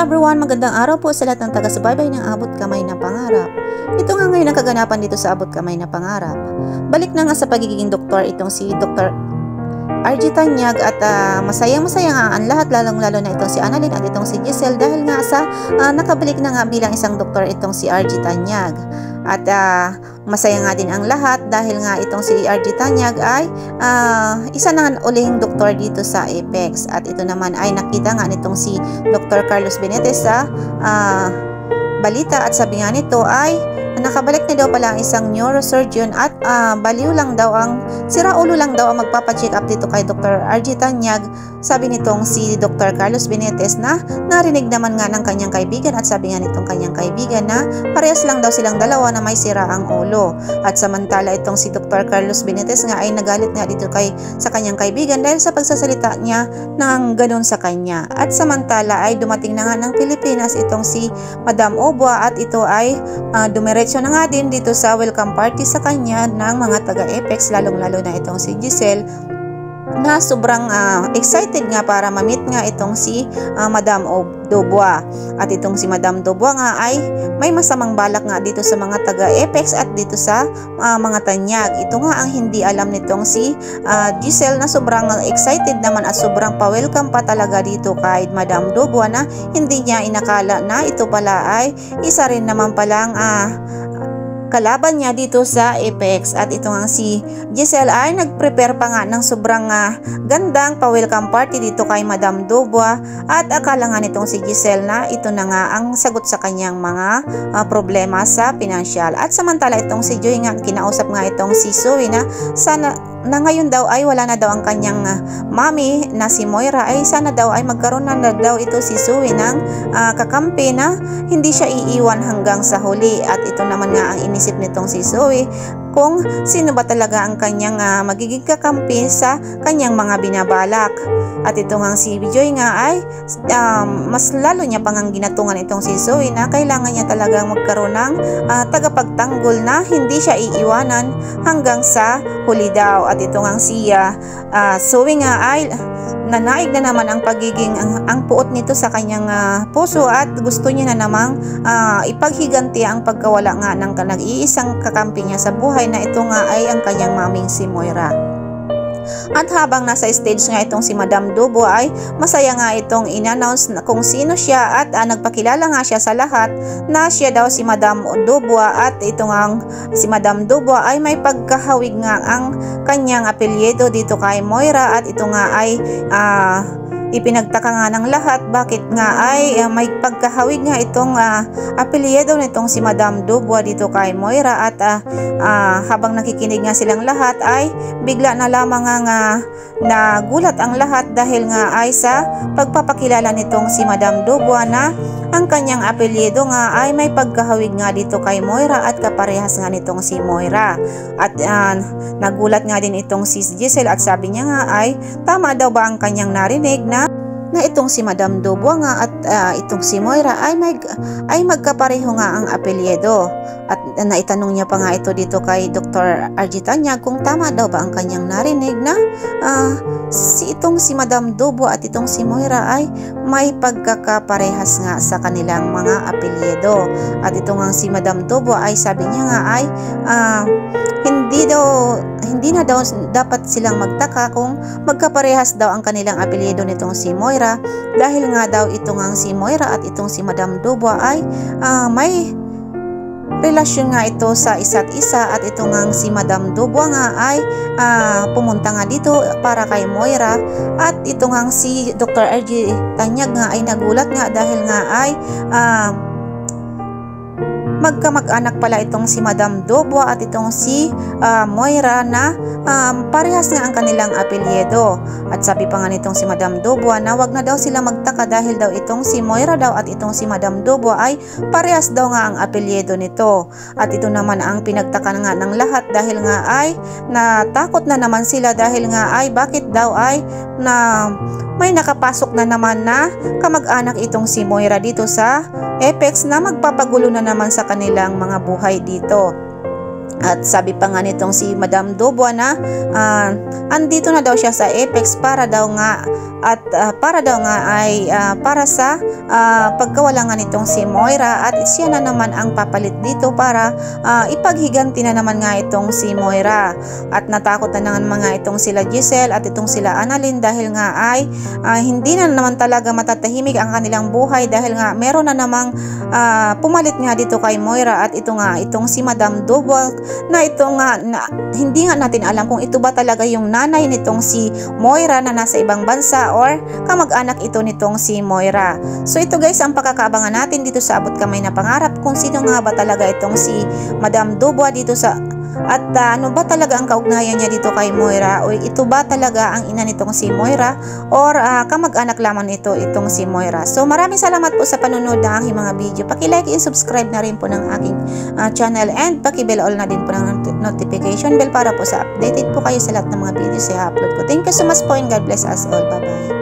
everyone! Magandang araw po sa lahat ng taga-subaybay ng Abot Kamay na Pangarap. Ito nga ngayon ang kaganapan dito sa Abot Kamay na Pangarap. Balik na nga sa pagiging doktor itong si Dr. RG Tanyag at masayang-masaya nga ang lahat, lalong-lalo na itong si Annalyn at itong si Giselle dahil nga sa nakabalik na nga bilang isang doktor itong si RG Tanyag. At masaya nga din ang lahat dahil nga itong si RG Tanyag ay isa na uling doktor dito sa Apex. At ito naman ay nakita nga nitong si Dr. Carlos Benitez sa balita at sabi nga nito ay nakabalik na daw pala ang isang neurosurgeon at baliw lang daw ang siraulo lang daw ang magpapacheck up dito kay Dr. RG Tanyag. Sabi nitong si Dr. Carlos Benitez na narinig naman nga ng kanyang kaibigan at sabi nga nitong kanyang kaibigan na parehas lang daw silang dalawa na may sira ang ulo. At samantala itong si Dr. Carlos Benitez nga ay nagalit nga dito sa kanyang kaibigan dahil sa pagsasalita niya ng ganun sa kanya. At samantala ay dumating na nga ng Pilipinas itong si Madam Obwa at ito ay dumiretso na nga din dito sa welcome party sa kanya ng mga taga-Apex, lalong-lalo na itong si Giselle na sobrang excited nga para ma-meet nga itong si Madam Dobwa. At itong si Madam Dobwa nga ay may masamang balak nga dito sa mga taga-Apex at dito sa mga Tanyag. Ito nga ang hindi alam nitong si Giselle na sobrang excited naman at sobrang pa-welcome pa talaga dito kay Madam Dobwa na hindi niya inakala na ito pala ay isa rin naman palang kalaban niya dito sa Apex. At ito nga si Giselle ay nag-prepare pa nga ng sobrang gandang pa-welcome party dito kay Madam Dobwa at akala nga nitong si Giselle na ito na nga ang sagot sa kanyang mga problema sa pinansyal. At samantala itong si Joy nga kinausap nga itong si Zoe na sana na ngayon daw ay wala na daw ang kanyang mami na si Moira ay sana daw ay magkaroon na daw ito si Zoe ng kakampi na hindi siya iiwan hanggang sa huli. At ito naman nga ang inisip nitong si Zoe kung sino ba talaga ang kanyang magiging kakampi sa kanyang mga binabalak. At ito nga si Joy nga ay mas lalo niya pang ginatungan itong si Zoe na kailangan niya talagang magkaroon ng tagapagtanggol na hindi siya iiwanan hanggang sa huli daw. At ito nga si Zoe nga ay nanaig na naman ang pagiging ang puot nito sa kanyang puso at gusto niya na namang ipaghiganti ang pagkawala nga ng nag-iisang kakampi niya sa buhay na ito nga ay ang kanyang maming si Moira. At habang nasa stage nga itong si Madam Dobwa ay masaya nga itong in-announce na kung sino siya at nagpakilala nga siya sa lahat na siya daw si Madam Dobwa. At ito nga si Madam Dobwa ay may pagkahawig nga ang kanyang apelyido dito kay Moira. At ito nga ay ipinagtaka nga ng lahat bakit nga ay may pagkahawig nga itong apelyido nitong si Madam Dobwa dito kay Moira. At habang nakikinig nga silang lahat ay bigla na lamang nga nagulat ang lahat dahil nga ay sa pagpapakilala nitong si Madam Dobwa na ang kanyang apelyido nga ay may pagkahawig nga dito kay Moira at kaparehas nga nitong si Moira. At nagulat nga din itong si Giselle at sabi niya nga ay tama daw ba ang kanyang narinig na itong si Madam Dobwa nga at itong si Moira ay magkapareho nga ang apelyido. At naitanong niya pa nga ito dito kay Dr. RG Tanyag kung tama daw ba ang kanyang narinig na itong si Madam Dobwa at itong si Moira ay may pagkakaparehas nga sa kanilang mga apelyido. At ito nga si Madam Dobwa ay sabi niya nga ay hindi na daw dapat silang magtaka kung magkaparehas daw ang kanilang apelyido nitong si Moira dahil nga daw ito nga si Moira at itong si Madam Dobwa ay may relasyon nga ito sa isa't isa. At ito nga si Madam Dobwa nga ay pumunta nga dito para kay Moira. At ito nga si Dr. RG Tanyag nga ay nagulat nga dahil nga ay magkamag-anak pala itong si Madam Dobwa at itong si Moira na parehas nga ang kanilang apelyido. At sabi pa nga nitong si Madam Dobwa na wag na daw sila magtaka dahil daw itong si Moira daw at itong si Madam Dobwa ay parehas daw nga ang apelyido nito. At ito naman ang pinagtaka nga ng lahat dahil nga ay natakot na naman sila dahil nga ay bakit daw ay may nakapasok na naman na kamag-anak itong si Moira dito sa Apex na magpapagulo na naman sa kanilang mga buhay dito. At sabi pa nga nitong si Madam Dubois na andito na daw siya sa Apex para daw nga ay para sa pagkawala nga nitong si Moira, at siya na naman ang papalit dito para ipaghiganti na naman nga itong si Moira. At natakot na naman nga itong sila Giselle at itong sila Annalyn dahil nga ay hindi na naman talaga matatahimik ang kanilang buhay dahil nga meron na namang pumalit nga dito kay Moira, at itong si Madam Dubois na ito nga hindi nga natin alam kung ito ba talaga yung nanay nitong si Moira na nasa ibang bansa or kamag-anak ito nitong si Moira. So ito guys ang pakakaabangan natin dito sa Abot Kamay na Pangarap, kung sino nga ba talaga itong si Madam Dubois dito sa at ano ba talaga ang kaugnayan niya dito kay Moira, o ito ba talaga ang ina nitong si Moira or kamag-anak lamang itong si Moira. So maraming salamat po sa panonood ng aking mga video. Paki-like and subscribe na rin po ng aking channel, and paki-bell all na din po ng notification bell para po sa updated po kayo sa lahat ng mga videos na i-upload ko. Thank you so much po and God bless us all. Bye bye.